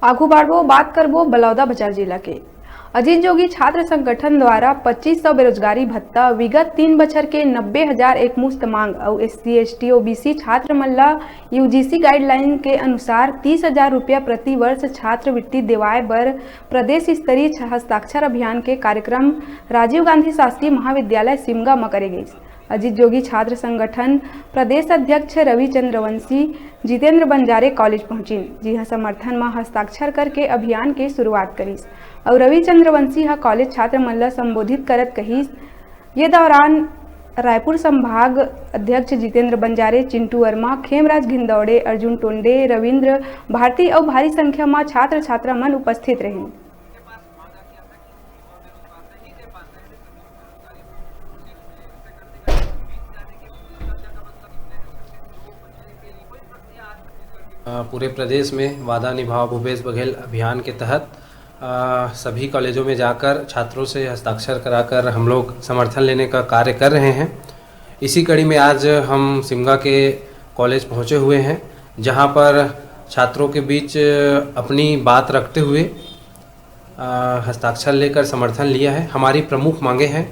आगू बाढ़बो बात करबो बलौदा बाजार जिला के अजीत जोगी छात्र संगठन द्वारा 2500 बेरोजगारी भत्ता विगत 3 बछर के 90,000 एक मुश्त मांग और SC ST OBC छात्र मन ला UGC गाइडलाइन के अनुसार 30,000 रुपया प्रति वर्ष छात्रवृत्ति देवाए बर प्रदेश स्तरीय हस्ताक्षर अभियान के कार्यक्रम राजीव गांधी शासकीय महाविद्यालय सिमगा में करे गई। अजीत जोगी छात्र संगठन प्रदेश अध्यक्ष रवि चंद्रवंशी जितेंद्र बंजारे कॉलेज पहुंचिन, जी हाँ समर्थन में हस्ताक्षर करके अभियान के शुरुआत करीस और रवि चंद्रवंशी हा कॉलेज छात्र मन ला संबोधित करत कहिस। ये दौरान रायपुर संभाग अध्यक्ष जितेंद्र बंजारे, चिंटू वर्मा, खेमराज घिंदौड़े, अर्जुन टोंडे, रविंद्र भारती और भारी संख्या में छात्र छात्रा मन उपस्थित रहे। पूरे प्रदेश में वादा निभाओ भूपेश बघेल अभियान के तहत सभी कॉलेजों में जाकर छात्रों से हस्ताक्षर कराकर हम लोग समर्थन लेने का कार्य कर रहे हैं। इसी कड़ी में आज हम सिमगा के कॉलेज पहुंचे हुए हैं, जहां पर छात्रों के बीच अपनी बात रखते हुए हस्ताक्षर लेकर समर्थन लिया है। हमारी प्रमुख मांगे हैं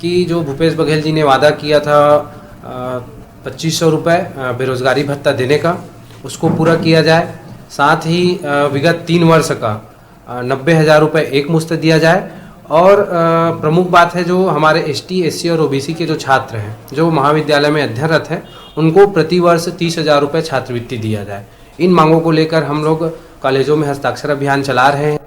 कि जो भूपेश बघेल जी ने वादा किया था 2500 रुपये बेरोजगारी भत्ता देने का, उसको पूरा किया जाए। साथ ही विगत 3 वर्ष का 90,000 रुपये एक मुश्त दिया जाए। और प्रमुख बात है जो हमारे ST SC और OBC के जो छात्र हैं जो महाविद्यालय में अध्ययनरत हैं, उनको प्रति वर्ष 30,000 रुपये छात्रवृत्ति दिया जाए। इन मांगों को लेकर हम लोग कॉलेजों में हस्ताक्षर अभियान चला रहे हैं।